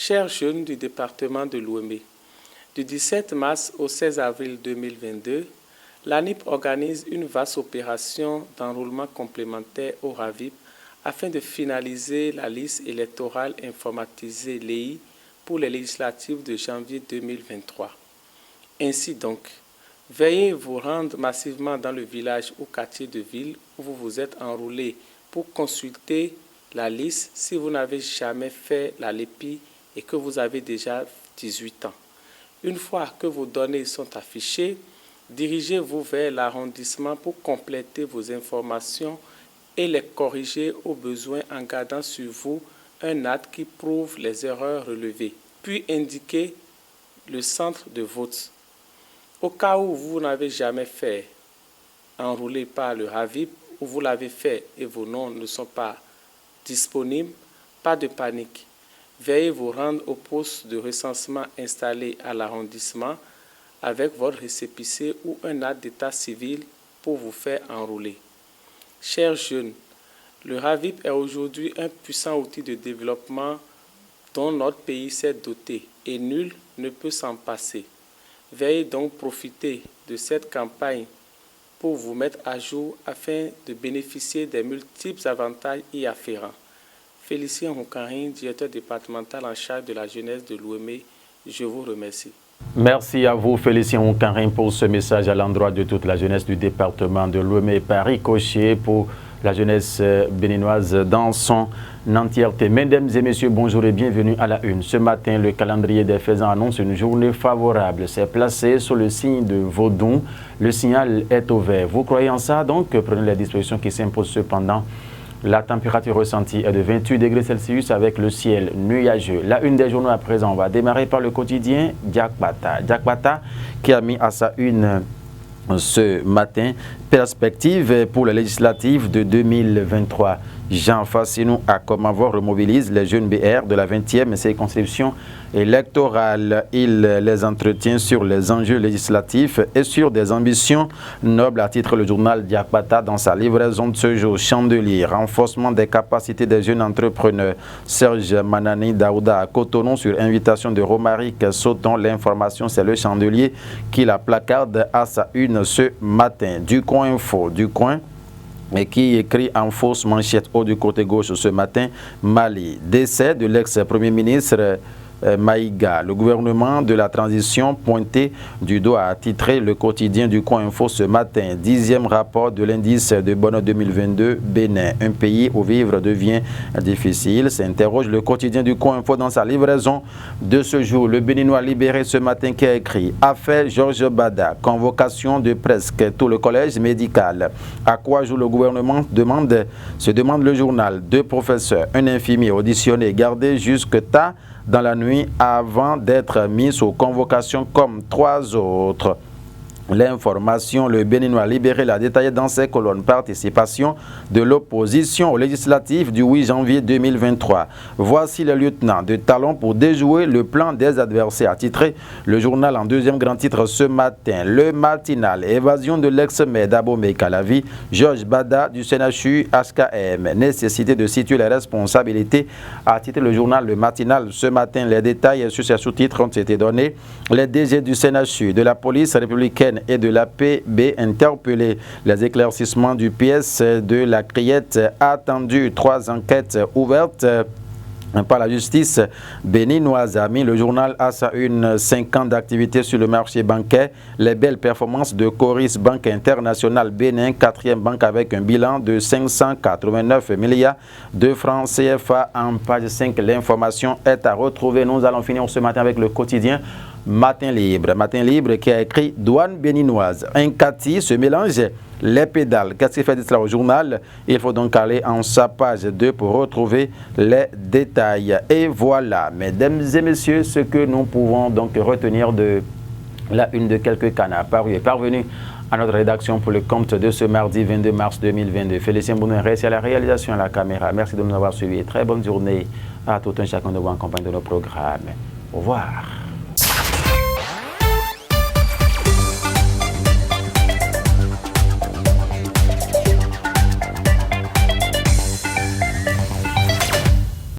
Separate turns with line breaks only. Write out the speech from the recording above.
Chers jeunes du département de Lomé, du 17 mars au 16 avril 2022, l'ANIP organise une vaste opération d'enrôlement complémentaire au RAVIP afin de finaliser la liste électorale informatisée LEI pour les législatives de janvier 2023. Ainsi donc, veuillez vous rendre massivement dans le village ou quartier de ville où vous vous êtes enrôlé pour consulter la liste si vous n'avez jamais fait la LEPI et que vous avez déjà 18 ans. Une fois que vos données sont affichées, dirigez-vous vers l'arrondissement pour compléter vos informations et les corriger au besoin en gardant sur vous un acte qui prouve les erreurs relevées, puis indiquez le centre de vote. Au cas où vous n'avez jamais fait enrôler par le RAVIP ou vous l'avez fait et vos noms ne sont pas disponibles, pas de panique. Veuillez vous rendre au poste de recensement installé à l'arrondissement avec votre récépissé ou un acte d'état civil pour vous faire enrôler. Chers jeunes, le RAVIP est aujourd'hui un puissant outil de développement dont notre pays s'est doté et nul ne peut s'en passer. Veuillez donc profiter de cette campagne pour vous mettre à jour afin de bénéficier des multiples avantages y afférents. Félicien Roukarin, directeur départemental en charge de la jeunesse de Lomé, je vous remercie.
Merci à vous, Félicien Roukarin, pour ce message à l'endroit de toute la jeunesse du département de Lomé, par ricochet pour la jeunesse béninoise dans son entièreté. Mesdames et messieurs, bonjour et bienvenue à la une. Ce matin, le calendrier des faisans annonce une journée favorable. C'est placé sous le signe de Vaudon. Le signal est au vert. Vous croyez en ça? Donc, prenez les dispositions qui s'imposent cependant. La température ressentie est de 28 degrés Celsius avec le ciel nuageux. La une des journaux à présent, on va démarrer par le quotidien Diakbata. Diakbata qui a mis à sa une ce matin perspective pour les législatives de 2023. Jean Fassinou a comme avoir remobilise les jeunes BR de la 20e circonscription électorale. Il les entretient sur les enjeux législatifs et sur des ambitions nobles, à titre le journal Diakbata dans sa livraison de ce jour. Chandelier, renforcement des capacités des jeunes entrepreneurs. Serge Manani Daouda à Cotonou sur invitation de Romaric Sauton. L'information, c'est le Chandelier qui la placarde à sa une ce matin. Du coin info, du coin, mais qui écrit en fausse manchette haut du côté gauche ce matin, Mali. Décès de l'ex-premier ministre Maïga. Le gouvernement de la transition pointé du doigt a titré le quotidien du Coin Info ce matin. 10e rapport de l'indice de bonheur 2022 Bénin. Un pays où vivre devient difficile. S'interroge le quotidien du Coin Info dans sa livraison de ce jour. Le Béninois libéré ce matin qui a écrit Affaire Georges Bada. Convocation de presque tout le collège médical. À quoi joue le gouvernement se demande le journal. 2 professeurs, un infirmier auditionné, gardé jusque tard dans la nuit avant d'être mis sous convocation comme 3 autres. L'information, le Béninois libéré l'a détaillé dans ses colonnes. Participation de l'opposition aux législatives du 8 janvier 2023. Voici le lieutenant de talon pour déjouer le plan des adversaires. Titré le journal en 2e grand titre ce matin. Le matinal, évasion de l'ex-maire d'Abomey Calavi, Georges Bada du CNHU HKM. Nécessité de situer les responsabilités. A titré le journal Le Matinal ce matin. Les détails sur ces sous-titres ont été donnés. Les DG du CNHU, de la police républicaine et de la PB interpellés. Les éclaircissements du PS de la Criette attendus. 3 enquêtes ouvertes par la justice béninoise. A mis le journal à sa une 5 ans d'activité sur le marché bancaire. Les belles performances de Coris Banque Internationale Bénin, 4e banque avec un bilan de 589 milliards de francs CFA. En page 5, l'information est à retrouver. Nous allons finir ce matin avec le quotidien Matin Libre qui a écrit Douane béninoise. Un Cathy se mélange les pédales. Qu'est-ce qui fait de cela au journal? Il faut donc aller en sa page 2 pour retrouver les détails. Et voilà, mesdames et messieurs, ce que nous pouvons donc retenir de la une de quelques canards parvenus à notre rédaction pour le compte de ce mardi 22 mars 2022. Félicien Bounin reste à la réalisation à la caméra. Merci de nous avoir suivis. Très bonne journée à tout un chacun de vous en compagnie de nos programmes. Au revoir.